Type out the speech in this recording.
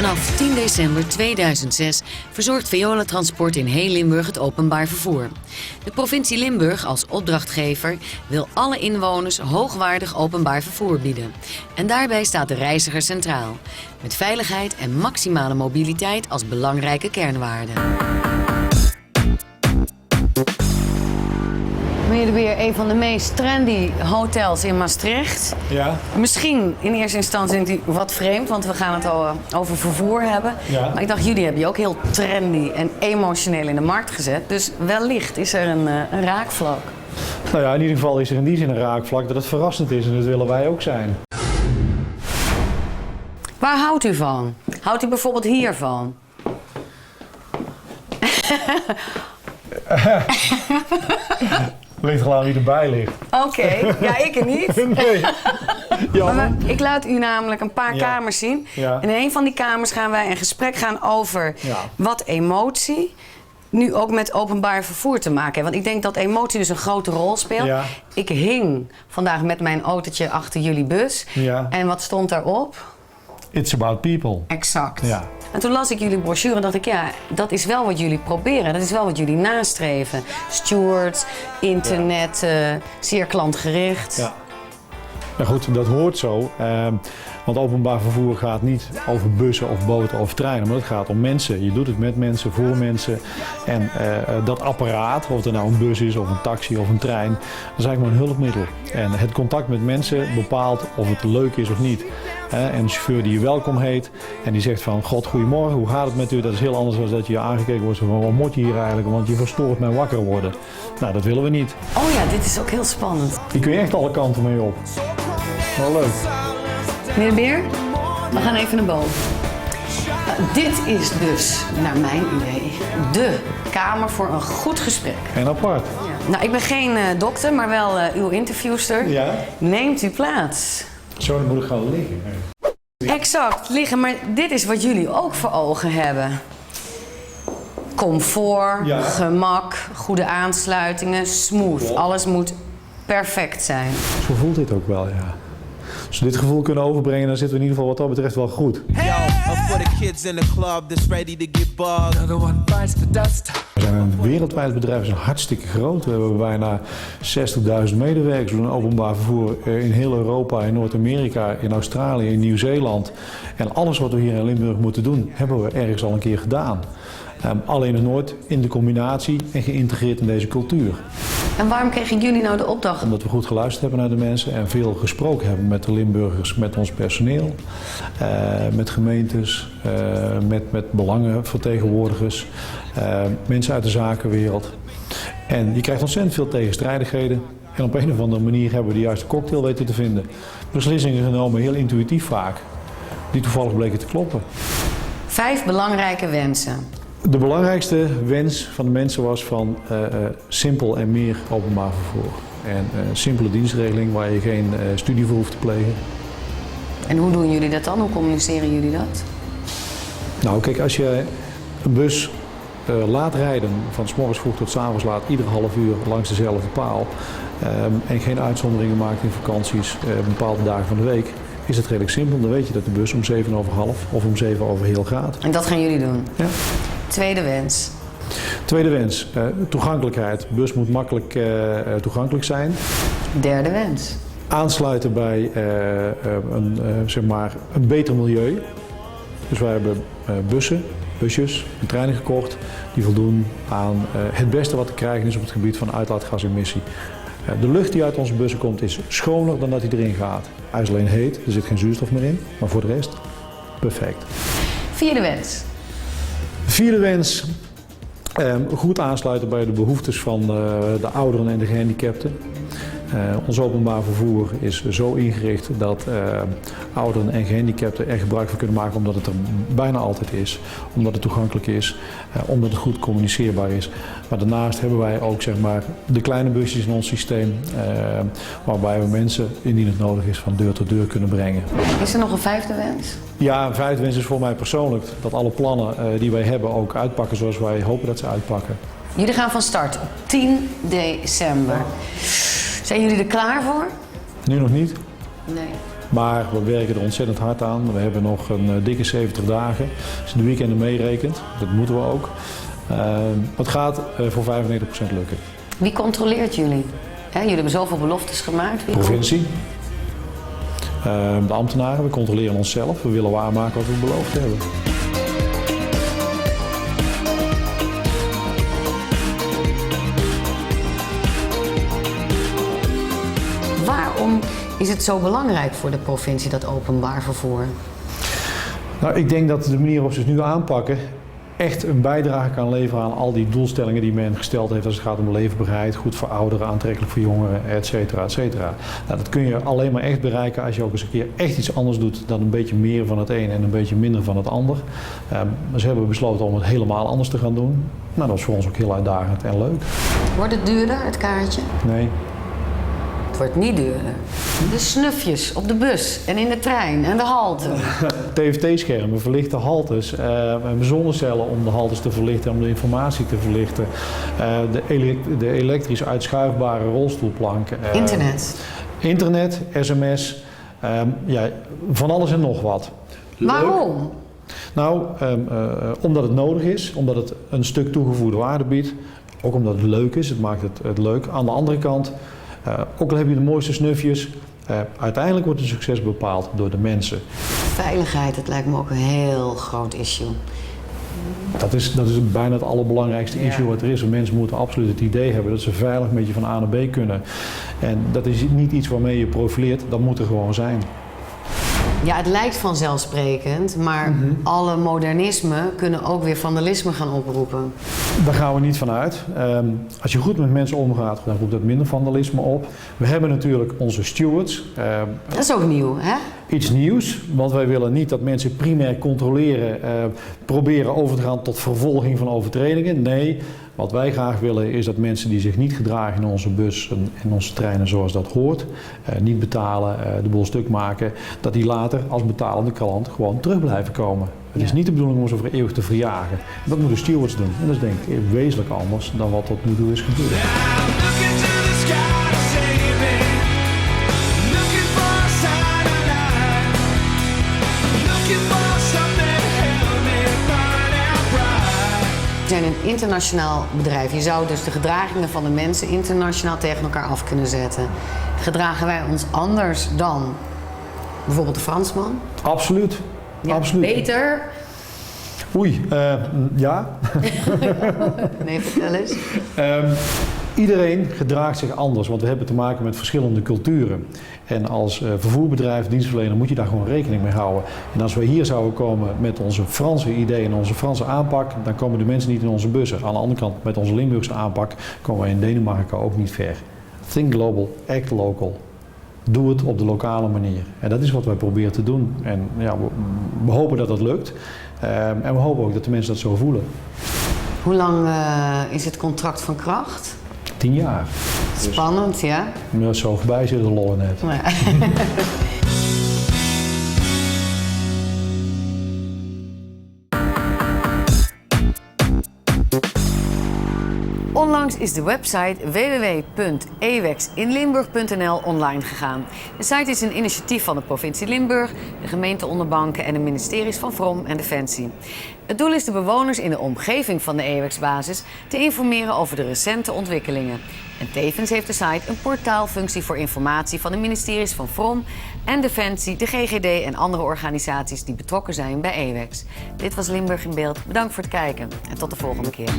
Vanaf 10 december 2006 verzorgt Veola Transport in heel Limburg het openbaar vervoer. De provincie Limburg als opdrachtgever wil alle inwoners hoogwaardig openbaar vervoer bieden. En daarbij staat de reiziger centraal. Met veiligheid en maximale mobiliteit als belangrijke kernwaarden. Weer een van de meest trendy hotels in Maastricht. Ja. Misschien in eerste instantie denkt u wat vreemd, want we gaan het al over vervoer hebben. Ja. Maar ik dacht, jullie hebben je ook heel trendy en emotioneel in de markt gezet. Dus wellicht is er een raakvlak. Nou ja, in ieder geval is er in die zin een raakvlak dat het verrassend is en dat willen wij ook zijn. Waar houdt u van? Houdt u bijvoorbeeld hiervan? Ligt gewoon wie erbij ligt. Oké, ja, ik er niet. Nee. Maar ik laat u namelijk een paar kamers zien. Ja. En in een van die kamers gaan wij in gesprek gaan over Ja. wat emotie nu ook met openbaar vervoer te maken heeft. Want ik denk dat emotie dus een grote rol speelt. Ja. Ik hing vandaag met mijn autootje achter jullie bus. Ja. En wat stond daarop? It's about people. Exact. Ja. En toen las ik jullie brochure en dacht ik, ja, dat is wel wat jullie proberen. Dat is wel wat jullie nastreven. Stewards, internet, zeer klantgericht. Ja. Nou goed, dat hoort zo. Want openbaar vervoer gaat niet over bussen of boten of treinen, maar het gaat om mensen. Je doet het met mensen, voor mensen. En dat apparaat, of het nou een bus is of een taxi of een trein, dat is eigenlijk maar een hulpmiddel. En het contact met mensen bepaalt of het leuk is of niet. En een chauffeur die je welkom heet en die zegt van God, goedemorgen, hoe gaat het met u? Dat is heel anders dan dat je aangekeken wordt van wat moet je hier eigenlijk, want je verstoort mijn wakker worden. Nou, dat willen we niet. Oh ja, dit is ook heel spannend. Hier kun je echt alle kanten mee op. Wel leuk. Meneer de Beer, we gaan even naar boven. Dit is dus, naar mijn idee, de kamer voor een goed gesprek. En apart. Nou, ik ben geen dokter, maar wel uw interviewster. Ja. Neemt u plaats. Zo, dan moet ik gewoon liggen. Exact, liggen. Maar dit is wat jullie ook voor ogen hebben. Comfort, Ja. gemak, goede aansluitingen, smooth. Ja. Alles moet perfect zijn. Zo voelt dit ook wel, ja. Als we dit gevoel kunnen overbrengen, dan zitten we in ieder geval wat dat betreft wel goed. Yo, for the kids in the club that's ready to get bugged. The one bites the dust. We zijn een wereldwijd bedrijf, we zijn hartstikke groot. We hebben bijna 60.000 medewerkers. We doen openbaar vervoer in heel Europa, in Noord-Amerika, in Australië, in Nieuw-Zeeland. En alles wat we hier in Limburg moeten doen, hebben we ergens al een keer gedaan. Alleen nog nooit in de combinatie en geïntegreerd in deze cultuur. En waarom kregen jullie nou de opdracht? Omdat we goed geluisterd hebben naar de mensen en veel gesproken hebben met de Limburgers, met ons personeel, met gemeentes, met belangenvertegenwoordigers, mensen uit de zakenwereld. En je krijgt ontzettend veel tegenstrijdigheden. En op een of andere manier hebben we de juiste cocktail weten te vinden. Beslissingen genomen, heel intuïtief vaak, die toevallig bleken te kloppen. 5 belangrijke wensen. De belangrijkste wens van de mensen was van simpel en meer openbaar vervoer. En simpele dienstregeling waar je geen studie voor hoeft te plegen. En hoe doen jullie dat dan? Hoe communiceren jullie dat? Nou kijk, als je een bus laat rijden van 's morgens vroeg tot 's avonds laat, ieder half uur langs dezelfde paal en geen uitzonderingen maakt in vakanties, bepaalde dagen van de week, is het redelijk simpel. Dan weet je dat de bus om 7:30 of om 7:00 gaat. En dat gaan jullie doen? Ja. Tweede wens. Tweede wens, toegankelijkheid. De bus moet makkelijk toegankelijk zijn. Derde wens. Aansluiten bij zeg maar een beter milieu. Dus wij hebben busjes en treinen gekocht die voldoen aan het beste wat te krijgen is op het gebied van uitlaatgasemissie. De lucht die uit onze bussen komt is schoner dan dat die erin gaat. Hij is alleen heet, er zit geen zuurstof meer in, maar voor de rest perfect. Vierde wens. Vierde wens, goed aansluiten bij de behoeftes van de ouderen en de gehandicapten. Ons openbaar vervoer is zo ingericht dat ouderen en gehandicapten er gebruik van kunnen maken omdat het er bijna altijd is, omdat het toegankelijk is, omdat het goed communiceerbaar is. Maar daarnaast hebben wij ook zeg maar, de kleine busjes in ons systeem waarbij we mensen, indien het nodig is, van deur tot deur kunnen brengen. Is er nog een vijfde wens? Ja, een vijfde wens is voor mij persoonlijk dat alle plannen die wij hebben ook uitpakken zoals wij hopen dat ze uitpakken. Jullie gaan van start op 10 december. Zijn jullie er klaar voor? Nu nog niet, Nee. Maar we werken er ontzettend hard aan. We hebben nog een dikke 70 dagen. Als je de weekenden meerekent, dat moeten we ook. Het gaat voor 95% lukken. Wie controleert jullie? Jullie hebben zoveel beloftes gemaakt. Provincie. De ambtenaren, we controleren onszelf. We willen waarmaken wat we beloofd hebben. Waarom is het zo belangrijk voor de provincie, dat openbaar vervoer? Nou, ik denk dat de manier waarop ze het nu aanpakken echt een bijdrage kan leveren aan al die doelstellingen die men gesteld heeft als het gaat om leefbaarheid, goed voor ouderen, aantrekkelijk voor jongeren, et cetera, et cetera. Nou, dat kun je alleen maar echt bereiken als je ook eens een keer echt iets anders doet dan een beetje meer van het een en een beetje minder van het ander. Ze hebben besloten om het helemaal anders te gaan doen. Nou, dat is voor ons ook heel uitdagend en leuk. Wordt het duurder, het kaartje? Nee. Het wordt niet duurder. De snufjes op de bus en in de trein en de halte. TFT-schermen, verlichte haltes, zonnecellen om de haltes te verlichten, om de informatie te verlichten. De elektrisch uitschuifbare rolstoelplank. Internet, sms, van alles en nog wat. Waarom? Leuk. Nou, omdat het nodig is, omdat het een stuk toegevoegde waarde biedt. Ook omdat het leuk is, het maakt het leuk. Aan de andere kant, ook al heb je de mooiste snufjes, uiteindelijk wordt het succes bepaald door de mensen. Veiligheid, dat lijkt me ook een heel groot issue. Dat is bijna het allerbelangrijkste issue wat er is. Mensen moeten absoluut het idee hebben dat ze veilig met je van A naar B kunnen. En dat is niet iets waarmee je profileert, dat moet er gewoon zijn. Ja, het lijkt vanzelfsprekend, maar alle modernisme kunnen ook weer vandalisme gaan oproepen. Daar gaan we niet van uit. Als je goed met mensen omgaat, dan roept dat minder vandalisme op. We hebben natuurlijk onze stewards. Dat is ook nieuw, hè? Iets nieuws, want wij willen niet dat mensen primair controleren, proberen over te gaan tot vervolging van overtredingen. Nee, wat wij graag willen is dat mensen die zich niet gedragen in onze bus en onze treinen zoals dat hoort, niet betalen, de boel stuk maken, dat die later als betalende klant gewoon terug blijven komen. Het is niet de bedoeling om ze voor eeuwig te verjagen. Dat moeten stewards doen. En dat is denk ik wezenlijk anders dan wat tot nu toe is gebeurd. We zijn een internationaal bedrijf. Je zou dus de gedragingen van de mensen internationaal tegen elkaar af kunnen zetten. Gedragen wij ons anders dan bijvoorbeeld de Fransman? Absoluut. Ja, absoluut. Beter? Oei, ja. Nee, vertel eens. Iedereen gedraagt zich anders, want we hebben te maken met verschillende culturen. En als vervoerbedrijf, dienstverlener moet je daar gewoon rekening mee houden. En als we hier zouden komen met onze Franse ideeën en onze Franse aanpak, dan komen de mensen niet in onze bussen. Aan de andere kant, met onze Limburgse aanpak, komen we in Denemarken ook niet ver. Think global, act local. Doe het op de lokale manier. En dat is wat wij proberen te doen. En ja, we hopen dat dat lukt. En we hopen ook dat de mensen dat zo voelen. Hoe lang is het contract van kracht? 10 jaar. Spannend, ja? Ja, zo voorbij zit de lol net. Ja. Onlangs is de website www.ewexinlimburg.nl online gegaan. De site is een initiatief van de provincie Limburg, de gemeente Onderbanken en de ministeries van VROM en Defensie. Het doel is de bewoners in de omgeving van de EWEX-basis te informeren over de recente ontwikkelingen. En tevens heeft de site een portaalfunctie voor informatie van de ministeries van VROM en Defensie, de GGD en andere organisaties die betrokken zijn bij EWEX. Dit was Limburg in Beeld. Bedankt voor het kijken en tot de volgende keer.